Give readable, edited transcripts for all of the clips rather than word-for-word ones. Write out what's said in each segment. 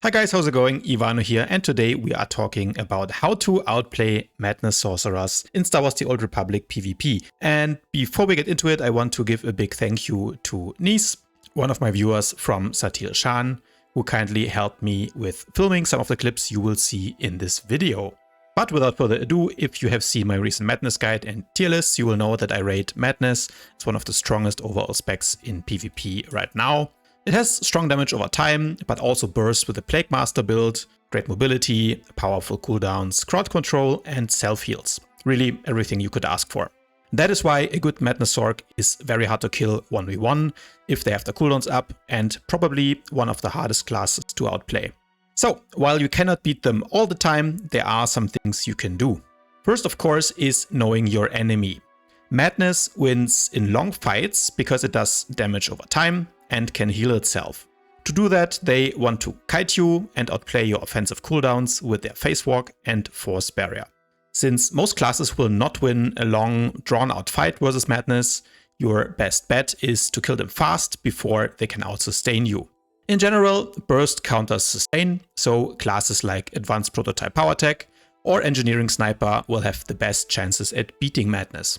Hi guys, how's it going? Ivano here, and today we are talking about how to outplay Madness Sorcerers in Star Wars: The Old Republic PvP. And before we get into it, I want to give a big thank you to Nice, one of my viewers from Satir Shan, who kindly helped me with filming some of the clips you will see in this video. But without further ado, if you have seen my recent Madness guide and tier lists, you will know that I rate Madness as one of the strongest overall specs in PvP right now. It has strong damage over time, but also bursts with a Plague Master build, great mobility, powerful cooldowns, crowd control, and self-heals. Really everything you could ask for. That is why a good Madness Sorc is very hard to kill 1v1 if they have the cooldowns up, and probably one of the hardest classes to outplay. So, while you cannot beat them all the time, there are some things you can do. First, of course, is knowing your enemy. Madness wins in long fights because it does damage over time and can heal itself. To do that, they want to kite you and outplay your offensive cooldowns with their Phase Walk and Force Barrier. Since most classes will not win a long, drawn-out fight versus Madness, your best bet is to kill them fast before they can out-sustain you. In general, Burst counters Sustain, so classes like Advanced Prototype PowerTech or Engineering Sniper will have the best chances at beating Madness.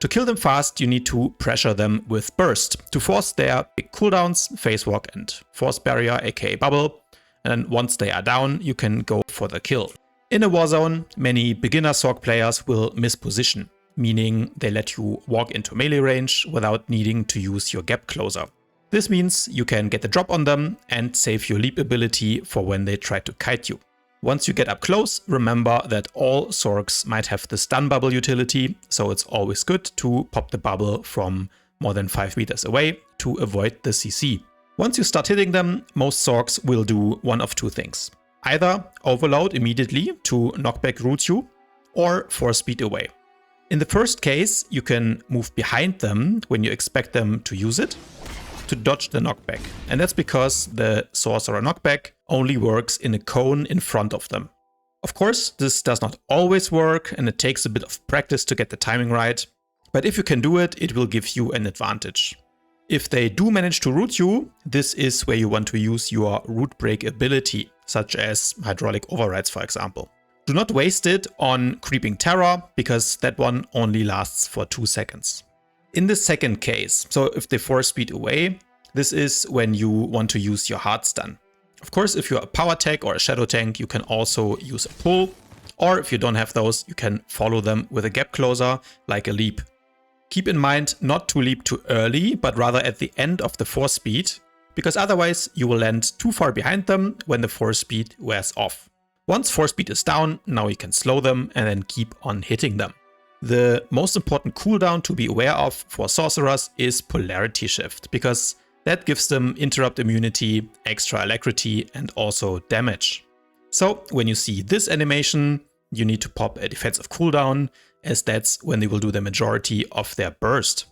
To kill them fast, you need to pressure them with Burst to force their big cooldowns, Phase Walk and Force Barrier, aka Bubble, and once they are down, you can go for the kill. In a warzone, many beginner Sorc players will miss position, meaning they let you walk into melee range without needing to use your gap closer. This means you can get the drop on them and save your leap ability for when they try to kite you. Once you get up close, remember that all Sorcs might have the stun bubble utility, so it's always good to pop the bubble from more than 5 meters away to avoid the CC. Once you start hitting them, most Sorcs will do one of two things. Either overload immediately to knockback root you, or force speed away. In the first case, you can move behind them when you expect them to use it, to dodge the knockback. And that's because the Sorcerer knockback only works in a cone in front of them. Of course, this does not always work and it takes a bit of practice to get the timing right, but if you can do it, it will give you an advantage. If they do manage to root you, this is where you want to use your root break ability, such as Hydraulic Overrides for example. Do not waste it on Creeping Terror, because that one only lasts for 2 seconds. In the second case, so if they force speed away, this is when you want to use your hard stun. Of course, if you're a power tech or a shadow tank, you can also use a pull, or if you don't have those, you can follow them with a gap closer, like a leap. Keep in mind not to leap too early, but rather at the end of the force speed, because otherwise you will land too far behind them when the force speed wears off. Once force speed is down, now you can slow them and then keep on hitting them. The most important cooldown to be aware of for Sorcerers is Polarity Shift, because that gives them interrupt immunity, extra alacrity, and also damage. So when you see this animation, you need to pop a defensive cooldown, as that's when they will do the majority of their burst.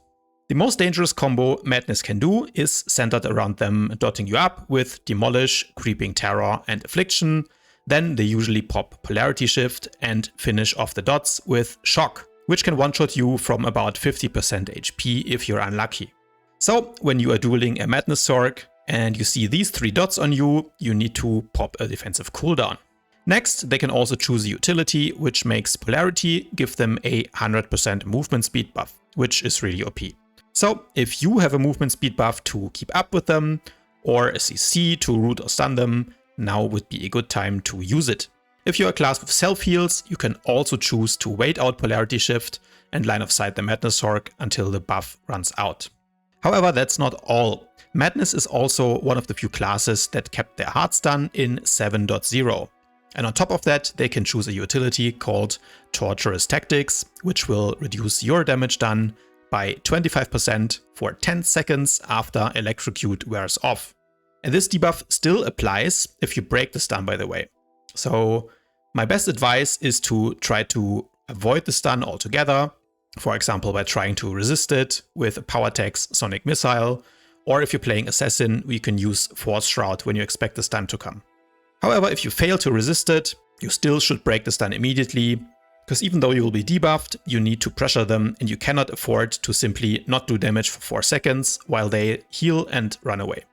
The most dangerous combo Madness can do is centered around them dotting you up with Demolish, Creeping Terror, and Affliction. Then they usually pop Polarity Shift and finish off the dots with Shock, which can one-shot you from about 50% HP if you're unlucky. So when you are dueling a Madness Sorc and you see these 3 dots on you, you need to pop a defensive cooldown. Next, they can also choose a utility which makes Polarity give them a 100% movement speed buff, which is really OP. So if you have a movement speed buff to keep up with them, or a CC to root or stun them, now would be a good time to use it. If you're a class with self-heals, you can also choose to wait out Polarity Shift and line of sight the Madness Sorc until the buff runs out. However, that's not all. Madness is also one of the few classes that kept their hard stun in 7.0. And on top of that, they can choose a utility called Torturous Tactics, which will reduce your damage done by 25% for 10 seconds after Electrocute wears off. And this debuff still applies if you break the stun, by the way. So my best advice is to try to avoid the stun altogether, for example by trying to resist it with a PowerTech's Sonic Missile, or if you're playing Assassin, you can use Force Shroud when you expect the stun to come. However, if you fail to resist it, you still should break the stun immediately, because even though you will be debuffed, you need to pressure them and you cannot afford to simply not do damage for 4 seconds while they heal and run away.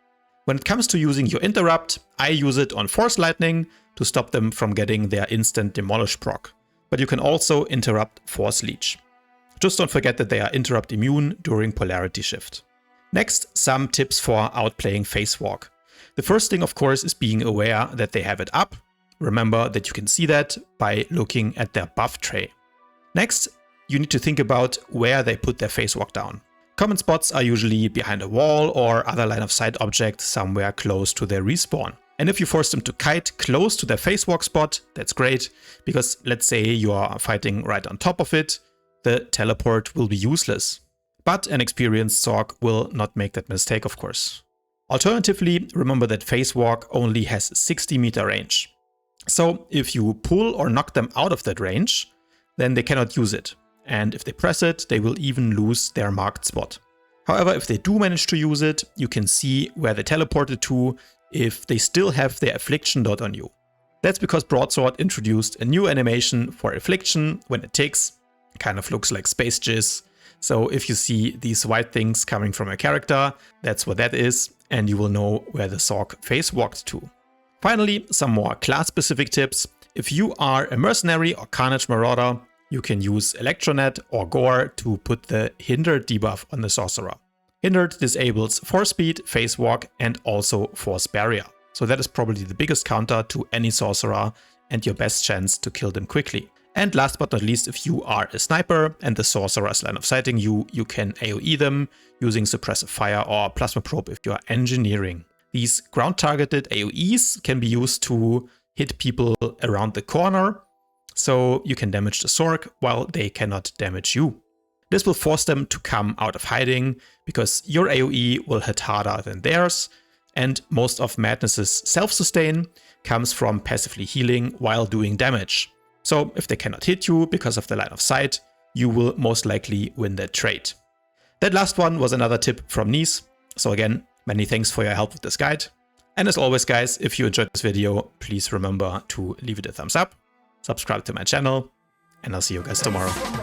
When it comes to using your interrupt, I use it on Force Lightning to stop them from getting their instant demolish proc. But you can also interrupt Force Leech. Just don't forget that they are interrupt immune during Polarity Shift. Next, some tips for outplaying Phase Walk. The first thing, of course, is being aware that they have it up. Remember that you can see that by looking at their buff tray. Next, you need to think about where they put their Phase Walk down. Common spots are usually behind a wall or other line of sight object somewhere close to their respawn. And if you force them to kite close to their Phase Walk spot, that's great, because let's say you are fighting right on top of it, the teleport will be useless. But an experienced Sorc will not make that mistake, of course. Alternatively, remember that Phase Walk only has 60-meter range. So if you pull or knock them out of that range, then they cannot use it. And if they press it, they will even lose their marked spot. However, if they do manage to use it, you can see where they teleported to if they still have their affliction dot on you. That's because Broadsword introduced a new animation for affliction when it ticks. Kind of looks like space jizz. So if you see these white things coming from a character, that's what that is, and you will know where the Sorc Phase walked to. Finally, some more class-specific tips. If you are a mercenary or Carnage Marauder, you can use Electronet or Gore to put the Hindered debuff on the Sorcerer. Hindered disables Force Speed, Phase Walk, and also Force Barrier. So that is probably the biggest counter to any Sorcerer and your best chance to kill them quickly. And last but not least, if you are a sniper and the Sorcerer is line of sighting you, you can AoE them using Suppressive Fire or Plasma Probe if you are engineering. These ground-targeted AoEs can be used to hit people around the corner, so you can damage the Sorc while they cannot damage you. This will force them to come out of hiding, because your AoE will hit harder than theirs, and most of Madness's self-sustain comes from passively healing while doing damage. So if they cannot hit you because of the line of sight, you will most likely win that trade. That last one was another tip from Nice. So again, many thanks for your help with this guide. And as always guys, if you enjoyed this video, please remember to leave it a thumbs up, subscribe to my channel, and I'll see you guys tomorrow.